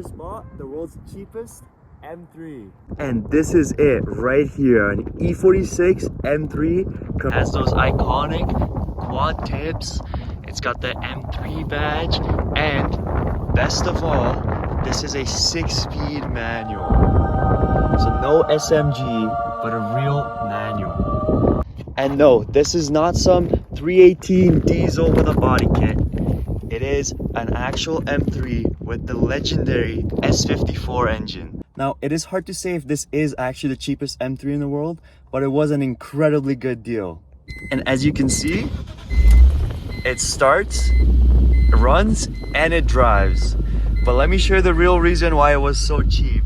just bought the world's cheapest M3. And this is it right here, an E46 M3. Has those iconic quad tips. It's got the M3 badge, and best of all, this is a 6-speed manual. So no SMG, but a real manual. And no, this is not some 318 diesel with a body kit. It is an actual M3 with the legendary S54 engine. Now, it is hard to say if this is actually the cheapest M3 in the world, but it was an incredibly good deal. And as you can see, it starts, it runs, and it drives. But let me show you the real reason why it was so cheap.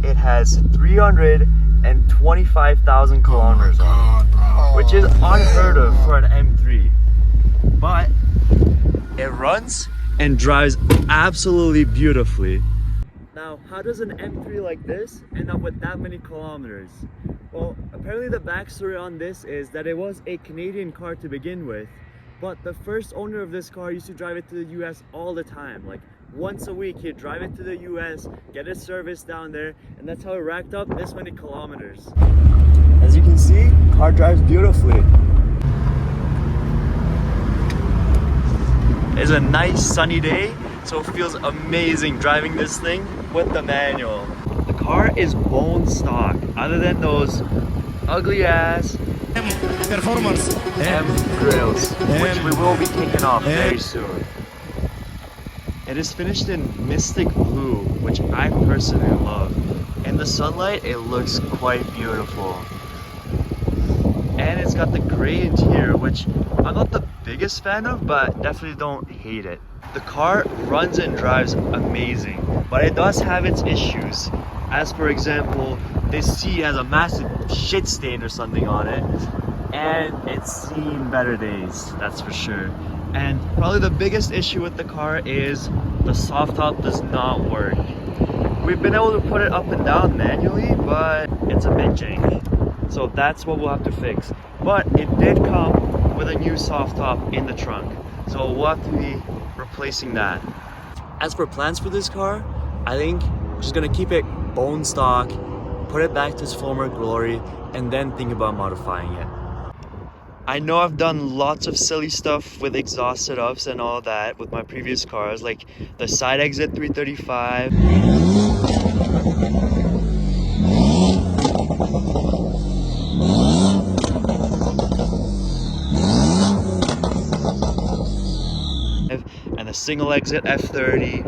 It has 325,000 kilometers on it, which is unheard of for an M3. But it runs and drives absolutely beautifully. Now, how does an M3 like this end up with that many kilometers? Well, apparently the backstory on this is that it was a Canadian car to begin with, but the first owner of this car used to drive it to the US all the time. Like once a week, he'd drive it to the US, get it serviced down there, and that's how it racked up this many kilometers. As you can see, car drives beautifully. It's a nice sunny day, so it feels amazing driving this thing with the manual. The car is bone stock, other than those ugly ass performance M grills, which we will be taking off very soon. It is finished in mystic blue, which I personally love. In the sunlight, it looks quite beautiful. And it's got the gray interior, which I'm not the biggest fan of, but definitely don't hate it. The car runs and drives amazing, but it does have its issues. As for example, this seat has a massive shit stain or something on it, and it's seen better days, that's for sure. And probably the biggest issue with the car is the soft top does not work. We've been able to put it up and down manually, but it's a bit janky. So that's what we'll have to fix. But it did come with a new soft top in the trunk, so we'll have to be replacing that. As for plans for this car, I think we're just gonna keep it bone stock, put it back to its former glory, and then think about modifying it. I know I've done lots of silly stuff with exhaust setups and all that with my previous cars, like the side exit 335. And the single exit F30.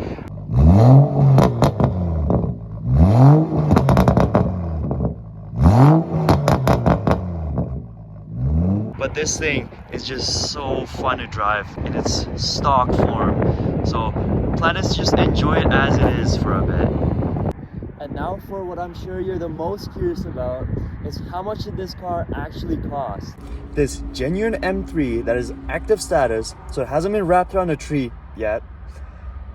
But this thing is just so fun to drive in its stock form. So plan is to just enjoy it as it is for a bit. And now for what I'm sure you're the most curious about is how much did this car actually cost? This genuine M3 that is active status, so it hasn't been wrapped around a tree yet,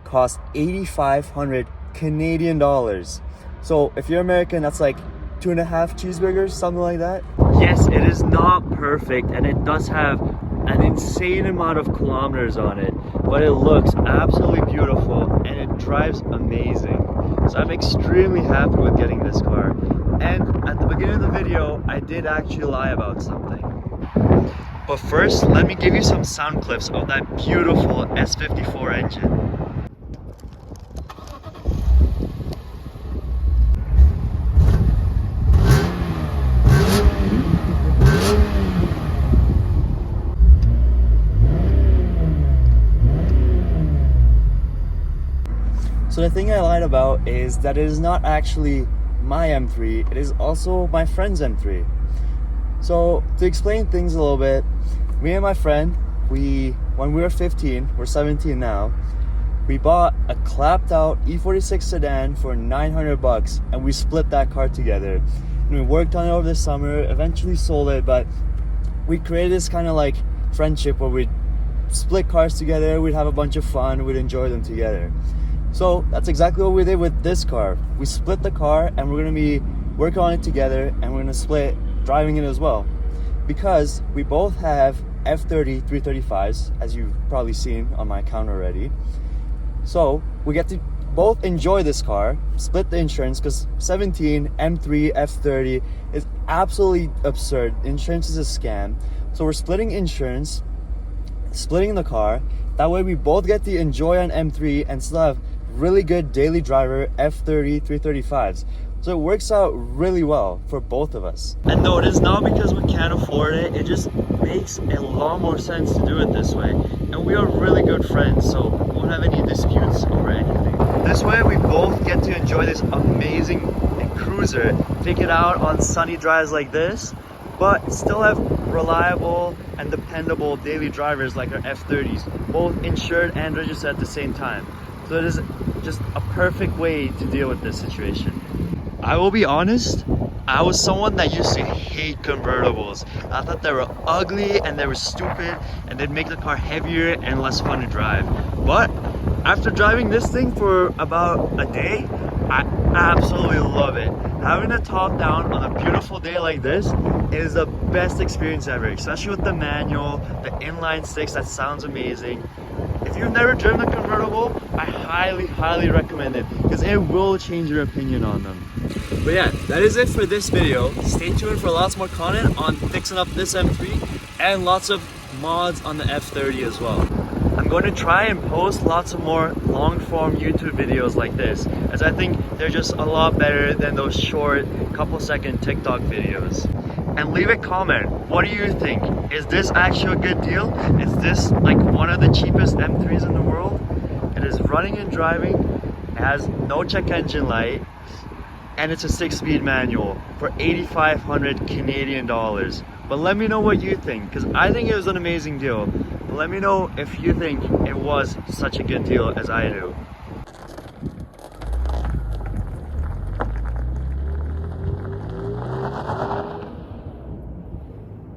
cost 8,500 Canadian dollars. So if you're American, that's like 2.5 cheeseburgers, something like that. Yes, it is not perfect, and it does have an insane amount of kilometers on it, but it looks absolutely beautiful and it drives amazing. So I'm extremely happy with getting this car. And at the beginning of the video, I did actually lie about something. But first, let me give you some sound clips of that beautiful S54 engine. So the thing I lied about is that it is not actually my M3, it is also my friend's M3. So to explain things a little bit, me and my friend, when we were 15, we're 17 now, we bought a clapped out E46 sedan for 900 bucks and we split that car together. And we worked on it over the summer, eventually sold it, but we created this kind of like friendship where we'd split cars together, we'd have a bunch of fun, we'd enjoy them together. So that's exactly what we did with this car. We split the car and we're gonna be working on it together and we're gonna split driving it as well. Because we both have F30 335s, as you've probably seen on my account already. So we get to both enjoy this car, split the insurance, because 17, M3, F30 is absolutely absurd. Insurance is a scam. So we're splitting insurance, splitting the car. That way we both get to enjoy an M3 and still have really good daily driver F30 335s. So it works out really well for both of us. And no, it is not because we can't afford it. It just makes a lot more sense to do it this way. And we are really good friends, so we won't have any disputes over anything. This way we both get to enjoy this amazing cruiser, take it out on sunny drives like this, but still have reliable and dependable daily drivers like our F30s, both insured and registered at the same time. So it is just a perfect way to deal with this situation. I will be honest, I was someone that used to hate convertibles. I thought they were ugly and they were stupid and they'd make the car heavier and less fun to drive. But after driving this thing for about a day, I absolutely love it. Having a top down on a beautiful day like this is the best experience ever, especially with the manual, the inline six, that sounds amazing. If you've never driven a convertible, I highly recommend it because it will change your opinion on them. But yeah, that is it for this video. Stay tuned for lots more content on fixing up this M3 and lots of mods on the F30 as well. I'm going to try and post lots of more long form YouTube videos like this, as I think they're just a lot better than those short couple second TikTok videos. And leave a comment. What do you think? Is this actually a good deal? Is this like one of the cheapest M3s in the world? It is running and driving, it has no check engine light, and it's a 6-speed manual for 8,500 Canadian dollars. But let me know what you think, because I think it was an amazing deal. But let me know if you think it was such a good deal as I do.